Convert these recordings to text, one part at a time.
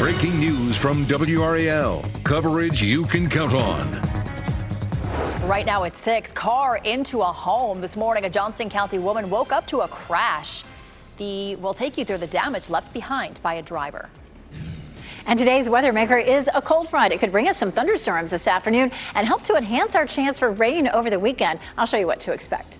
Breaking news from WRAL. Coverage you can count on. Right now at 6, car into a home. This morning, a Johnston County woman woke up to a crash. We'll take you through the damage left behind by a driver. And today's weather maker is a cold front. It could bring us some thunderstorms this afternoon and help to enhance our chance for rain over the weekend. I'll show you what to expect.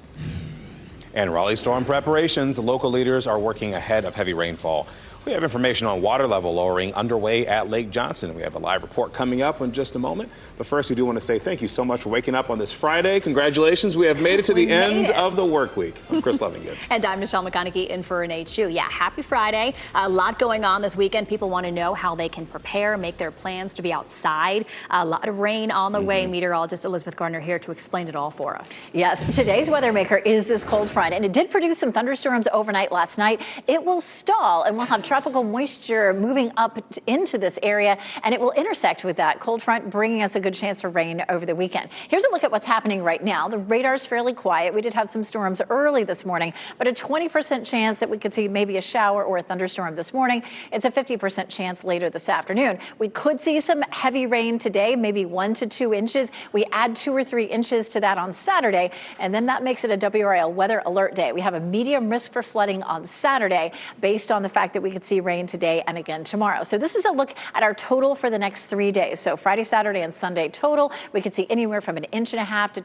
And Raleigh storm preparations. Local leaders are working ahead of heavy rainfall. We have information on water level lowering underway at Lake Johnson. We have a live report coming up in just a moment. But first, we do want to say thank you so much for waking up on this Friday. Congratulations. We have made it to the end of the work week. I'm Chris Lovingood. And I'm Michelle McConaughey in for Nate Chu. Yeah, happy Friday. A lot going on this weekend. People want to know how they can prepare, make their plans to be outside. A lot of rain on the way. Meteorologist Elizabeth Gardner here to explain it all for us. Yes, today's weather maker is this cold front, and it did produce some thunderstorms overnight last night. It will stall, and we'll have tropical moisture moving up into this area, and it will intersect with that cold front, bringing us a good chance for rain over the weekend. Here's a look at what's happening right now. The radar's fairly quiet. We did have some storms early this morning, but a 20% chance that we could see maybe a shower or a thunderstorm this morning. It's a 50% chance later this afternoon. We could see some heavy rain today, maybe 1 to 2 inches. We add 2 or 3 inches to that on Saturday, and then that makes it a WRAL weather alert day. We have a medium risk for flooding on Saturday based on the fact that we could see rain today and again tomorrow. So this is a look at our total for the next 3 days. So Friday, Saturday, and Sunday total, we could see anywhere from 1.5 inches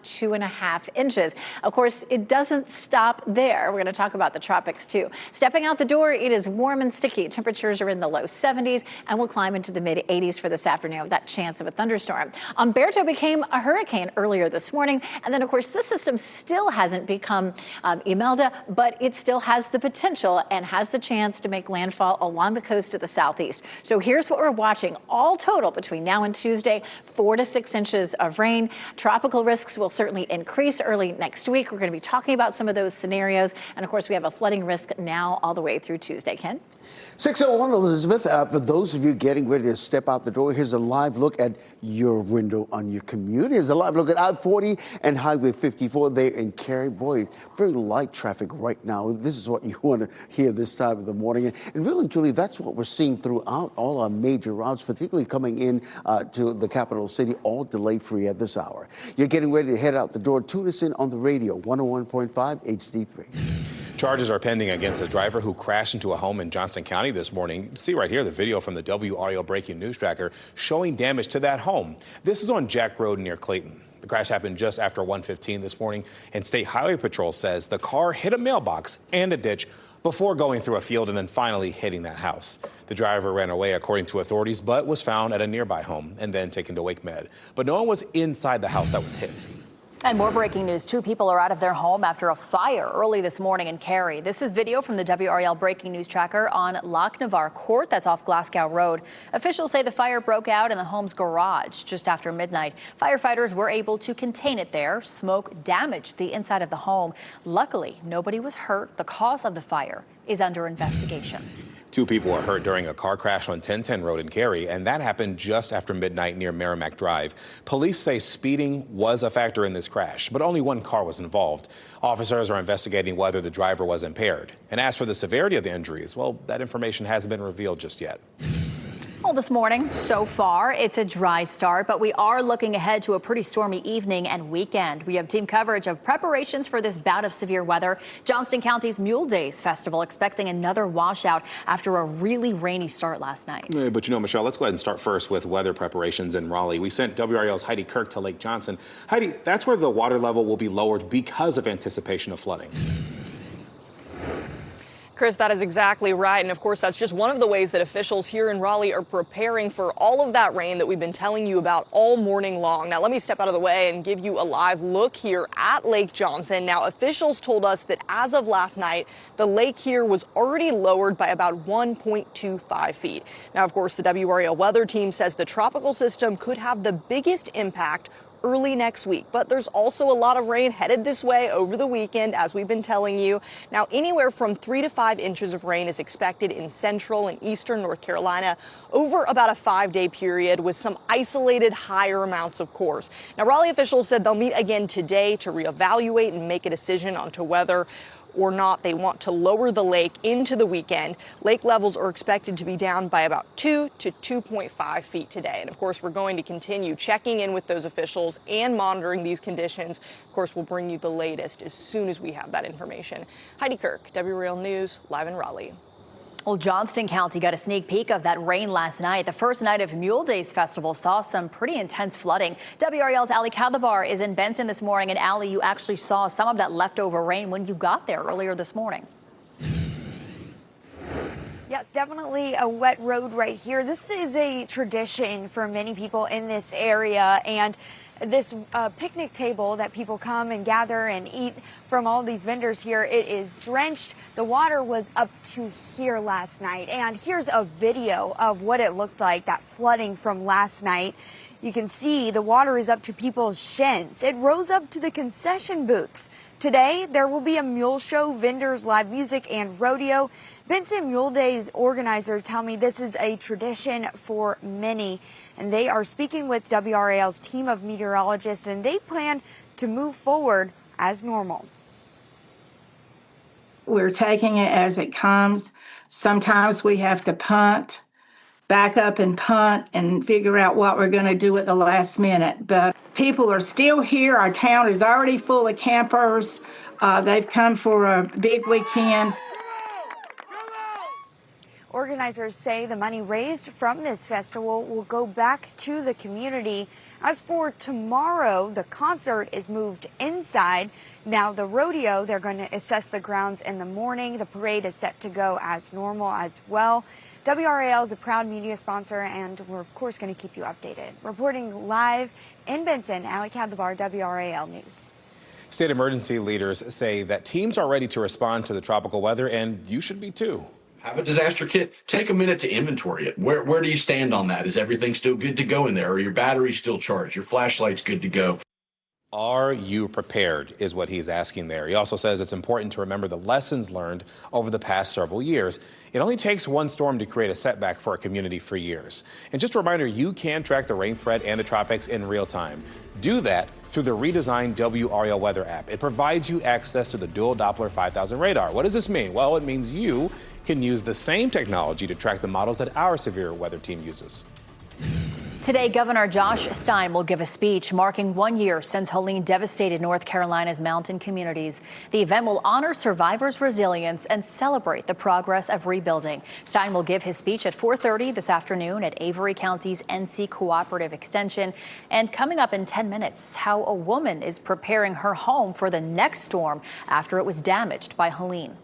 to 2.5 inches. Of course, it doesn't stop there. We're going to talk about the tropics too. Stepping out the door, it is warm and sticky. Temperatures are in the low 70s and will climb into the mid 80s for this afternoon with that chance of a thunderstorm. Umberto became a hurricane earlier this morning. And then, of course, this system still hasn't become Imelda, but it still has the potential and has the chance to make landfall along the coast to the southeast. So here's what we're watching. All total between now and Tuesday, 4 to 6 inches of rain. Tropical risks will certainly increase early next week. We're going to be talking about some of those scenarios. And of course, we have a flooding risk now all the way through Tuesday. Ken? 6:01, Elizabeth. For those of you getting ready to step out the door, here's a live look at your window on your commute. Here's a live look at I-40 and Highway 54 there in Cary. Boy, very light traffic right now. This is what you want to hear this time of the morning. And really, Julie, that's what we're seeing throughout all our major routes, particularly coming in to the capital city, all delay-free at this hour. You're getting ready to head out the door. Tune us in on the radio, 101.5 HD3. Charges are pending against a driver who crashed into a home in Johnston County this morning. See right here the video from the WRAL Breaking News Tracker showing damage to that home. This is on Jack Road near Clayton. The crash happened just after 1:15 this morning, and State Highway Patrol says the car hit a mailbox and a ditch before going through a field and then finally hitting that house. The driver ran away, according to authorities, but was found at a nearby home and then taken to Wake Med. But no one was inside the house that was hit. And more breaking news. 2 people are out of their home after a fire early this morning in Cary. This is video from the WRAL Breaking News Tracker on Lac Navarre Court. That's off Glasgow Road. Officials say the fire broke out in the home's garage just after midnight. Firefighters were able to contain it there. Smoke damaged the inside of the home. Luckily, nobody was hurt. The cause of the fire is under investigation. 2 people were hurt during a car crash on 1010 Road in Cary, and that happened just after midnight near Merrimack Drive. Police say speeding was a factor in this crash, but only 1 car was involved. Officers are investigating whether the driver was impaired. And as for the severity of the injuries, well, that information hasn't been revealed just yet. Well, this morning, so far, it's a dry start, but we are looking ahead to a pretty stormy evening and weekend. We have team coverage of preparations for this bout of severe weather. Johnston County's Mule Days Festival expecting another washout after a really rainy start last night. Yeah, but you know, Michelle, let's go ahead and start first with weather preparations in Raleigh. We sent WRAL's Heidi Kirk to Lake Johnson. Heidi, that's where the water level will be lowered because of anticipation of flooding. Chris, that is exactly right. And of course, that's just one of the ways that officials here in Raleigh are preparing for all of that rain that we've been telling you about all morning long. Now, let me step out of the way and give you a live look here at Lake Johnson. Now, officials told us that as of last night, the lake here was already lowered by about 1.25 feet. Now, of course, the WRAL weather team says the tropical system could have the biggest impact early next week. But there's also a lot of rain headed this way over the weekend, as we've been telling you. Now, anywhere from 3 to 5 inches of rain is expected in central and eastern North Carolina over about a 5-day period, with some isolated higher amounts, of course. Now, Raleigh officials said they'll meet again today to reevaluate and make a decision onto whether or not. They want to lower the lake into the weekend. Lake levels are expected to be down by about 2 to 2.5 feet today. And of course, we're going to continue checking in with those officials and monitoring these conditions. Of course, we'll bring you the latest as soon as we have that information. Heidi Kirk, WRAL News, live in Raleigh. Well, Johnston County got a sneak peek of that rain last night. The first night of Mule Days Festival saw some pretty intense flooding. WRAL's Ali Kadabar is in Benson this morning. And Ali, you actually saw some of that leftover rain when you got there earlier this morning. Yes, definitely a wet road right here. This is a tradition for many people in this area, and this picnic table that people come and gather and eat from all these vendors here, it is drenched. The water was up to here last night, and here's a video of what it looked like, that flooding from last night. You can see the water is up to people's shins. It rose up to the concession booths. Today, there will be a mule show, vendors, live music, and rodeo. Benson Mule Days organizers tell me this is a tradition for many, and they are speaking with WRAL's team of meteorologists, and they plan to move forward as normal. We're taking it as it comes. Sometimes we have to punt, back up and punt and figure out what we're going to do at the last minute. But people are still here. Our town is already full of campers. They've come for a big weekend. Organizers say the money raised from this festival will go back to the community. As for tomorrow, the concert is moved inside. Now the rodeo, they're going to assess the grounds in the morning. The parade is set to go as normal as well. WRAL is a proud media sponsor, and we're of course going to keep you updated. Reporting live in Benson, Ali Kadabar, WRAL News. State emergency leaders say that teams are ready to respond to the tropical weather, and you should be too. Have a disaster kit. Take a minute to inventory it. Where do you stand on that? Is everything still good to go in there? Are your batteries still charged? Your flashlight's good to go? Are you prepared is what he's asking there. He also says it's important to remember the lessons learned over the past several years. It only takes one storm to create a setback for a community for years. And just a reminder, you can track the rain threat and the tropics in real time. Do that through the redesigned WRAL weather app. It provides you access to the dual Doppler 5000 radar. What does this mean? Well, it means you can use the same technology to track the models that our severe weather team uses. Today, Governor Josh Stein will give a speech marking 1 year since Helene devastated North Carolina's mountain communities. The event will honor survivors' resilience and celebrate the progress of rebuilding. Stein will give his speech at 4:30 this afternoon at Avery County's NC Cooperative Extension. And coming up in 10 minutes, how a woman is preparing her home for the next storm after it was damaged by Helene.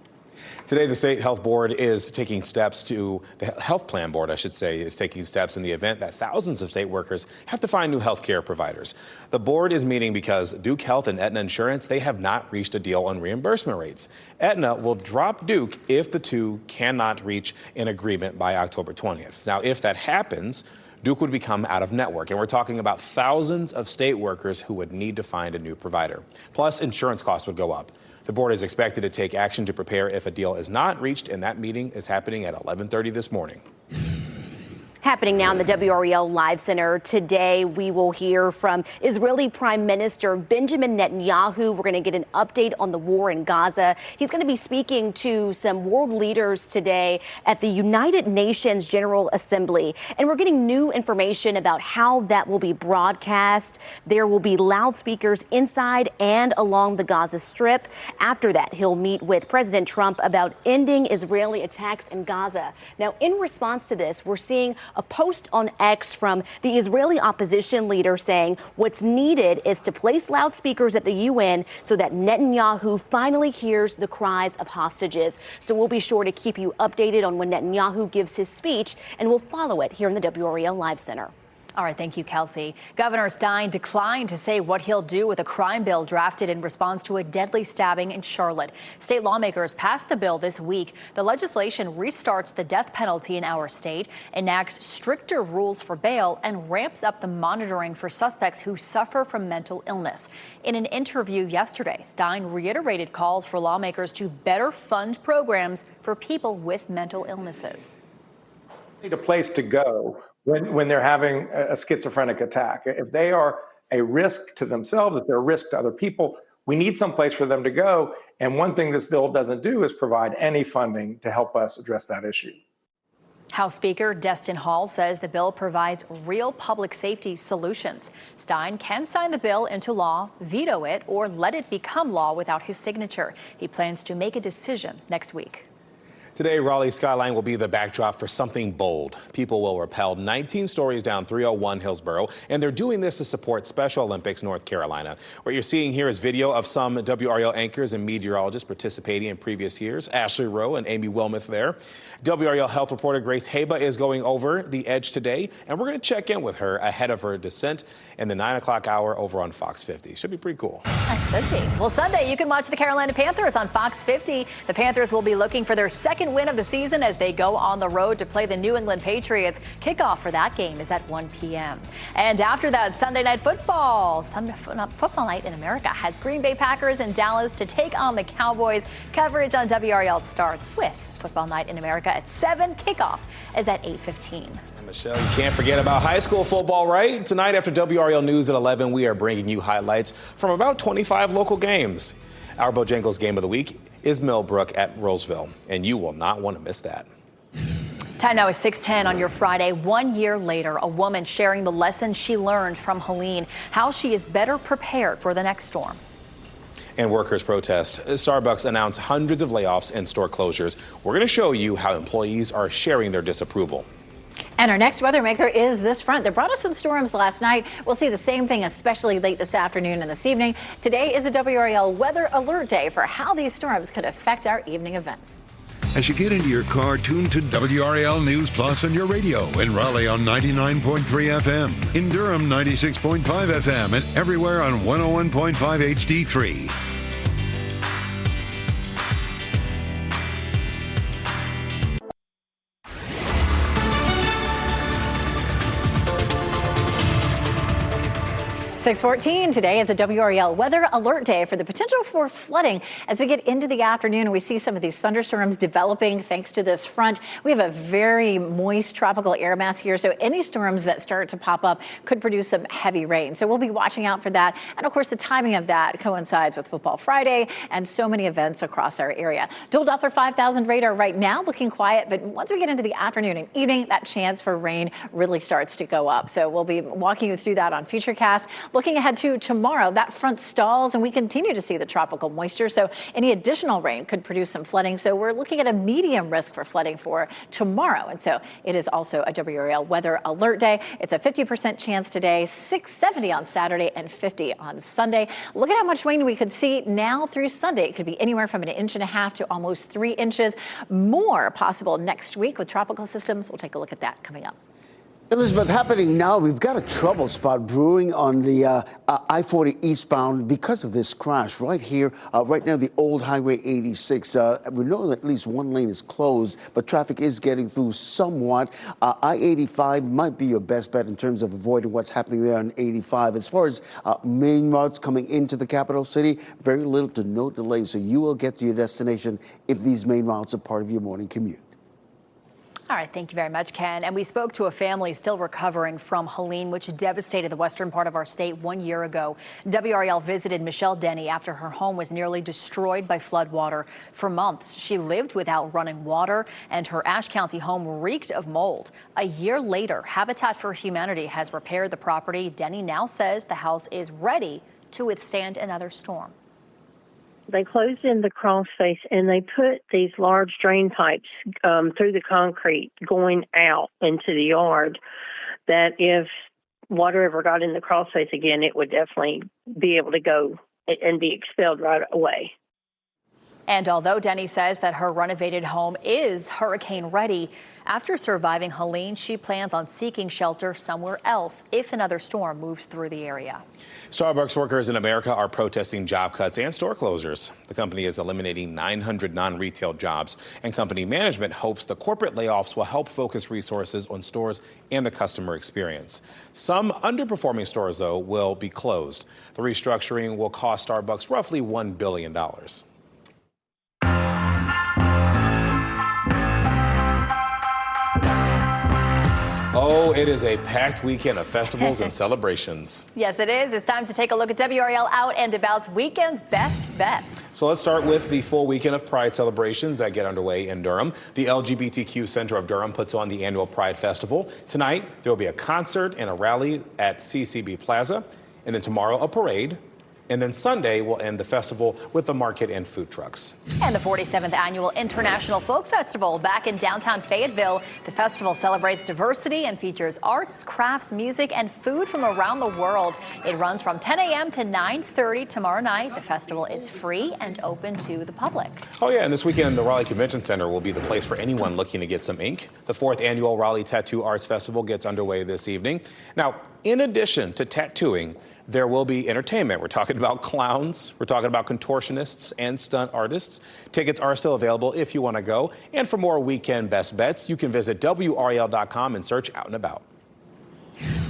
Today, the State Health Board is taking steps to, the Health Plan Board, I should say, is taking steps in the event that thousands of state workers have to find new health care providers. The board is meeting because Duke Health and Aetna Insurance, they have not reached a deal on reimbursement rates. Aetna will drop Duke if the two cannot reach an agreement by October 20th. Now, if that happens, Duke would become out of network, and we're talking about thousands of state workers who would need to find a new provider. Plus, insurance costs would go up. The board is expected to take action to prepare if a deal is not reached, and that meeting is happening at 11:30 this morning. Happening now in the WRAL Live Center. Today, we will hear from Israeli Prime Minister Benjamin Netanyahu. We're going to get an update on the war in Gaza. He's going to be speaking to some world leaders today at the United Nations General Assembly. And we're getting new information about how that will be broadcast. There will be loudspeakers inside and along the Gaza Strip. After that, he'll meet with President Trump about ending Israeli attacks in Gaza. Now, in response to this, we're seeing a post on X from the Israeli opposition leader saying what's needed is to place loudspeakers at the UN so that Netanyahu finally hears the cries of hostages. So we'll be sure to keep you updated on when Netanyahu gives his speech, and we'll follow it here in the WRAL Live Center. All right, thank you, Kelsey. Governor Stein declined to say what he'll do with a crime bill drafted in response to a deadly stabbing in Charlotte. State lawmakers passed the bill this week. The legislation restarts the death penalty in our state, enacts stricter rules for bail, and ramps up the monitoring for suspects who suffer from mental illness. In an interview yesterday, Stein reiterated calls for lawmakers to better fund programs for people with mental illnesses. Need a place to go when they're having a schizophrenic attack. If they are a risk to themselves, if they're a risk to other people, We need some place for them to go. And one thing this bill doesn't do is provide any funding to help us address that issue. House Speaker Destin Hall says the bill provides real public safety solutions. Stein can sign the bill into law, veto it, or let it become law without his signature. He plans to make a decision next week. Today, Raleigh's skyline will be the backdrop for something bold. People will rappel 19 stories down 301 Hillsborough, and they're doing this to support Special Olympics North Carolina. What you're seeing here is video of some WRAL anchors and meteorologists participating in previous years. Ashley Rowe and Amy Wilmoth there. WRAL health reporter Grace Haba is going over the edge today, and we're going to check in with her ahead of her descent in the 9 o'clock hour over on Fox 50. Should be pretty cool. That should be. Well, Sunday, you can watch the Carolina Panthers on Fox 50. The Panthers will be looking for their second win of the season as they go on the road to play the New England Patriots. Kickoff for that game is at 1 p.m. And after that, Sunday Night Football. Football Night in America has Green Bay Packers in Dallas to take on the Cowboys. Coverage on WRAL starts with Football Night in America at 7. Kickoff is at 8:15. Michelle, you can't forget about high school football, right? Tonight after WRAL News at 11, we are bringing you highlights from about 25 local games. Our Bojangles game of the week is Millbrook at Roseville, and you will not want to miss that. Time now is 6:10 on your Friday. 1 year later, a woman sharing the lessons she learned from Helene, how she is better prepared for the next storm. And workers protest. Starbucks announced hundreds of layoffs and store closures. We're going to show you how employees are sharing their disapproval. And our next weather maker is this front that brought us some storms last night. We'll see the same thing, especially late this afternoon and this evening. Today is a WRAL weather alert day for how these storms could affect our evening events. As you get into your car, tune to WRAL News Plus on your radio. In Raleigh on 99.3 FM. In Durham, 96.5 FM. And everywhere on 101.5 HD3. .14 today is a WRAL weather alert day for the potential for flooding. As we get into the afternoon, we see some of these thunderstorms developing thanks to this front. We have a very moist tropical air mass here, so any storms that start to pop up could produce some heavy rain. So we'll be watching out for that. And of course, the timing of that coincides with Football Friday and so many events across our area. Dual Doppler 5000 radar right now looking quiet, but once we get into the afternoon and evening, that chance for rain really starts to go up. So we'll be walking you through that on Futurecast. Looking ahead to tomorrow, that front stalls and we continue to see the tropical moisture. So any additional rain could produce some flooding. So we're looking at a medium risk for flooding for tomorrow. And so it is also a WRAL weather alert day. It's a 50% chance today, 70 on Saturday and 50 on Sunday. Look at how much rain we could see now through Sunday. It could be anywhere from 1.5 inches to almost 3 inches. More possible next week with tropical systems. We'll take a look at that coming up. Elizabeth, happening now, we've got a trouble spot brewing on the I-40 eastbound because of this crash right here, right now the old Highway 86. We know that at least one lane is closed, but traffic is getting through somewhat. I-85 might be your best bet in terms of avoiding what's happening there on 85. As far as main routes coming into the capital city, very little to no delay, so you will get to your destination if these main routes are part of your morning commute. All right, thank you very much, Ken. And we spoke to a family still recovering from Helene, which devastated the western part of our state 1 year ago. WRAL visited Michelle Denny after her home was nearly destroyed by floodwater. For months, she lived without running water, and her Ashe County home reeked of mold. A year later, Habitat for Humanity has repaired the property. Denny now says the house is ready to withstand another storm. They closed in the crawl space and they put these large drain pipes through the concrete going out into the yard that if water ever got in the crawl space again, it would definitely be able to go and be expelled right away. And although Denny says that her renovated home is hurricane ready, after surviving Helene, she plans on seeking shelter somewhere else if another storm moves through the area. Starbucks workers in America are protesting job cuts and store closures. The company is eliminating 900 non-retail jobs, and company management hopes the corporate layoffs will help focus resources on stores and the customer experience. Some underperforming stores, though, will be closed. The restructuring will cost Starbucks roughly $1 billion. Oh, it is a packed weekend of festivals and celebrations. Yes, it is. It's time to take a look at WRAL Out and About's weekend's best bets. So let's start with the full weekend of Pride celebrations that get underway in Durham. The LGBTQ Center of Durham puts on the annual Pride Festival. Tonight, there will be a concert and a rally at CCB Plaza. And then tomorrow, a parade. And then Sunday, we'll end the festival with a market and food trucks. And the 47th Annual International Folk Festival back in downtown Fayetteville. The festival celebrates diversity and features arts, crafts, music, and food from around the world. It runs from 10 a.m. to 9:30 tomorrow night. The festival is free and open to the public. Oh, yeah, and this weekend, the Raleigh Convention Center will be the place for anyone looking to get some ink. The 4th Annual Raleigh Tattoo Arts Festival gets underway this evening. Now, in addition to tattooing, there will be entertainment. We're talking about clowns, we're talking about contortionists and stunt artists. Tickets are still available if you want to go. And for more weekend best bets, you can visit WRAL.com and search Out and About.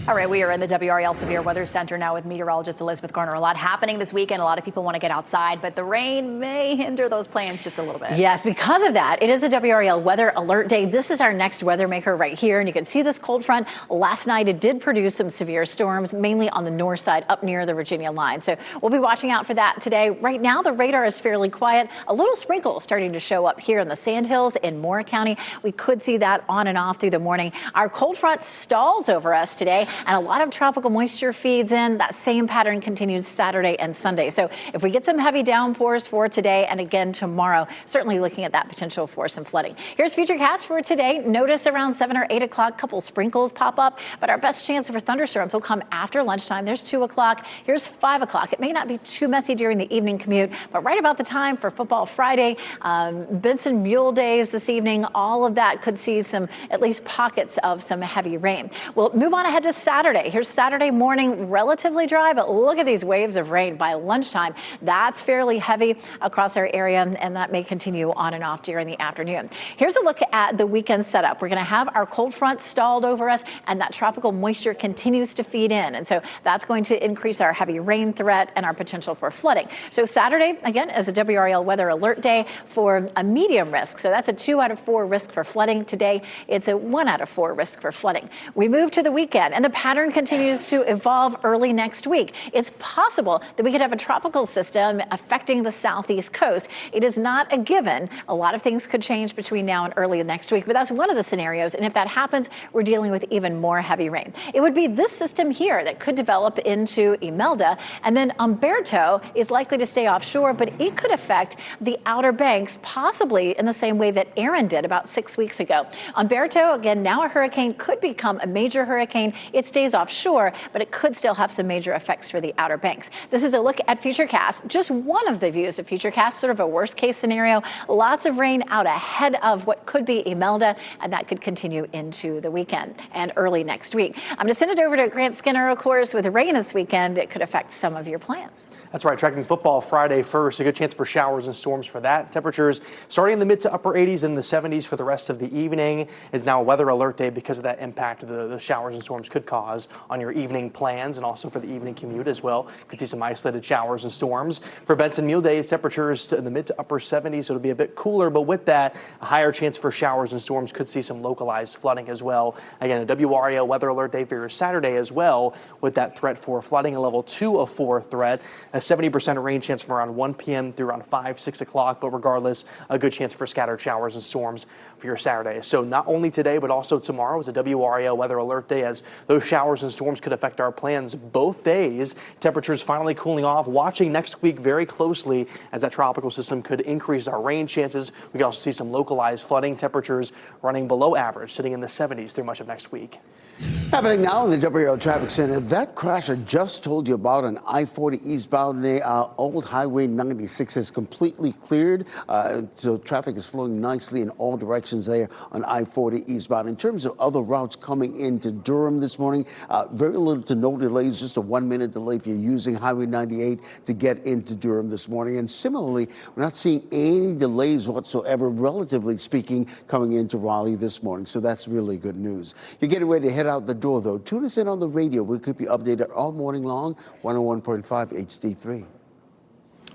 All right, we are in the WRAL Severe Weather Center now with meteorologist Elizabeth Garner. A lot happening this weekend. A lot of people want to get outside, but the rain may hinder those plans just a little bit. Yes, because of that, it is a WRAL Weather Alert Day. This is our next weather maker right here, and you can see this cold front. Last night, it did produce some severe storms, mainly on the north side up near the Virginia line. So we'll be watching out for that today. Right now, the radar is fairly quiet. A little sprinkle starting to show up here in the Sandhills in Moore County. We could see that on and off through the morning. Our cold front stalls over us today, and a lot of tropical moisture feeds in. That same pattern continues Saturday and Sunday. So if we get some heavy downpours for today and again tomorrow, certainly looking at that potential for some flooding. Here's Futurecast for today. Notice around 7 or 8 o'clock, couple sprinkles pop up, but our best chance for thunderstorms will come after lunchtime. There's 2 o'clock. Here's 5 o'clock. It may not be too messy during the evening commute, but right about the time for Football Friday, Benson Mule Days this evening, all of that could see some, at least pockets of some heavy rain. We'll move on ahead to Saturday. Here's Saturday morning, relatively dry, but look at these waves of rain by lunchtime. That's fairly heavy across our area, and that may continue on and off during the afternoon. Here's a look at the weekend setup. We're going to have our cold front stalled over us, and that tropical moisture continues to feed in. And so that's going to increase our heavy rain threat and our potential for flooding. So Saturday, again, is a WRAL Weather Alert Day for a medium risk. So that's a 2 out of 4 risk for flooding. Today, it's a 1 out of 4 risk for flooding. We move to the weekend, and the pattern continues to evolve early next week. It's possible that we could have a tropical system affecting the southeast coast. It is not a given. A lot of things could change between now and early next week, but that's one of the scenarios. And if that happens, we're dealing with even more heavy rain. It would be this system here that could develop into Imelda, and then Umberto is likely to stay offshore, but it could affect the Outer Banks, possibly in the same way that Aaron did about 6 weeks ago. Umberto, again, now a hurricane, could become a major hurricane. It stays offshore, but it could still have some major effects for the Outer Banks. This is a look at Futurecast, just one of the views of Futurecast, sort of a worst case scenario. Lots of rain out ahead of what could be Imelda, and that could continue into the weekend and early next week. I'm going to send it over to Grant Skinner, of course. With rain this weekend, it could affect some of your plans. That's right, tracking football Friday first. A good chance for showers and storms for that. Temperatures starting in the mid to upper 80s and the 70s for the rest of the evening. Is now a weather alert day because of that impact the showers and storms could cause on your evening plans and also for the evening commute as well. Could see some isolated showers and storms. For Benson Mule Days, temperatures in the mid to upper 70s, so it'll be a bit cooler, but with that, a higher chance for showers and storms. Could see some localized flooding as well. Again, a WRAL weather alert day for your Saturday as well, with that threat for flooding, a level 2 of 4 threat. A 70% rain chance from around 1 p.m. through around 5, 6 o'clock, but regardless, a good chance for scattered showers and storms for your Saturday. So not only today, but also tomorrow is a WRAL weather alert day, as those showers and storms could affect our plans both days. Temperatures finally cooling off. Watching next week very closely, as that tropical system could increase our rain chances. We could also see some localized flooding. Temperatures running below average, sitting in the 70s through much of next week. Happening now in the WRAL Traffic Center, that crash I just told you about on I-40 eastbound near Old Highway 96 is completely cleared. So traffic is flowing nicely in all directions there on I-40 eastbound. In terms of other routes coming into Durham this morning, very little to no delays, just a 1-minute delay if you're using Highway 98 to get into Durham this morning. And similarly, we're not seeing any delays whatsoever, relatively speaking, coming into Raleigh this morning. So that's really good news. You're getting ready to head out the door, though. Tune us in on the radio. We'll keep you updated all morning long, 101.5 HD3.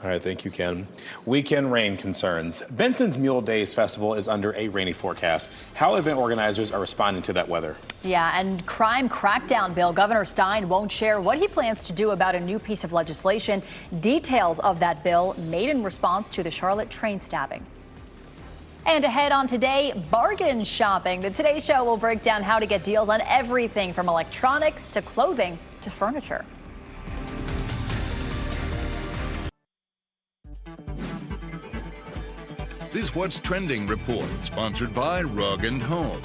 All right, thank you, Ken. Weekend rain concerns. Benson's Mule Days Festival is under a rainy forecast. How event organizers are responding to that weather. Yeah, and crime crackdown bill. Governor Stein won't share what he plans to do about a new piece of legislation. Details of that bill made in response to the Charlotte train stabbing. And ahead on Today, bargain shopping. The Today Show will break down how to get deals on everything from electronics to clothing to furniture. This What's Trending report, sponsored by Rug & Home.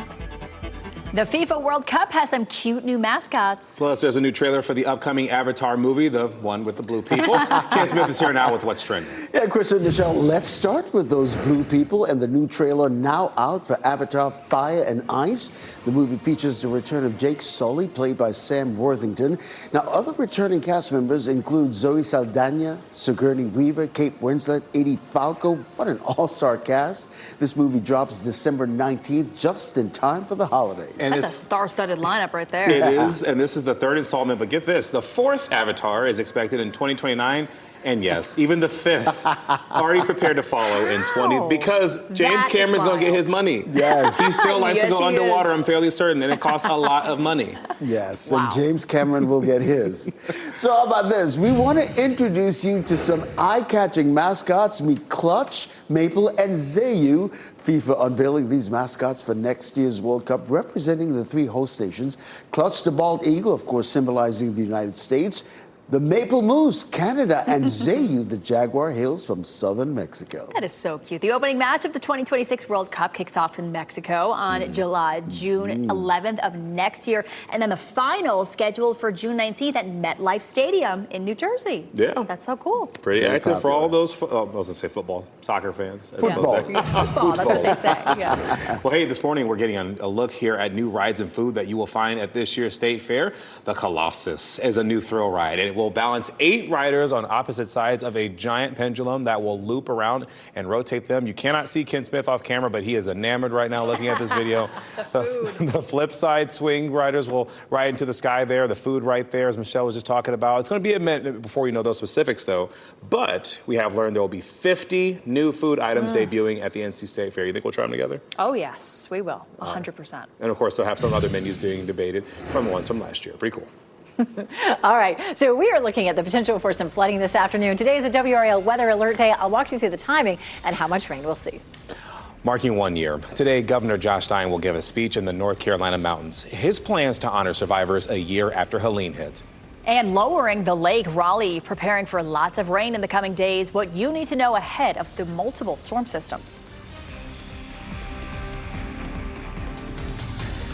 The FIFA World Cup has some cute new mascots. Plus, there's a new trailer for the upcoming Avatar movie, the one with the blue people. Ken Smith is here now with What's Trending. Yeah, Chris and Michelle, let's start with those blue people and the new trailer now out for Avatar Fire and Ice. The movie features the return of Jake Sully, played by Sam Worthington. Now, other returning cast members include Zoe Saldana, Sigourney Weaver, Kate Winslet, Edie Falco. What an all-star cast. This movie drops December 19th, just in time for the holidays. And that's a star-studded lineup right there. It is, and this is the third installment, but get this, the fourth Avatar is expected in 2029. And yes, even the fifth already prepared to follow in 20, because James Cameron's going to get his money. Yes. He still likes to go underwater, I'm fairly certain, and it costs a lot of money. Yes, and James Cameron will get his. So how about this? We want to introduce you to some eye-catching mascots. Meet Clutch, Maple, and Zayu. FIFA unveiling these mascots for next year's World Cup, representing the three host nations. Clutch, the bald eagle, of course, symbolizing the United States. The Maple Moose, Canada, and Zayu, the jaguar, hails from southern Mexico. That is so cute. The opening match of the 2026 World Cup kicks off in Mexico on June 11th of next year. And then the final scheduled for June 19th at MetLife Stadium in New Jersey. Yeah. That's so cool. Pretty active for all those, I was going to say football, soccer fans. Football. Football, that's what they say. Yeah. Well, hey, this morning we're getting a look here at new rides and food that you will find at this year's State Fair. The Colossus is a new thrill ride, and it will balance 8 riders on opposite sides of a giant pendulum that will loop around and rotate them. You cannot see Ken Smith off camera, but he is enamored right now looking at this video. The flip side swing riders will ride into the sky there. The food right there, as Michelle was just talking about. It's going to be a minute before we know those specifics, though. But we have learned there will be 50 new food items debuting at the NC State Fair. You think we'll try them together? Oh, yes, we will. 100%. And, of course, they'll have some other menus being debated from the ones from last year. Pretty cool. All right, so we are looking at the potential for some flooding this afternoon. Today is a WRAL weather alert day. I'll walk you through the timing and how much rain we'll see. Marking 1 year. Today, Governor Josh Stein will give a speech in the North Carolina mountains. His plans to honor survivors a year after Helene hit. And lowering the lake, Raleigh preparing for lots of rain in the coming days. What you need to know ahead of the multiple storm systems.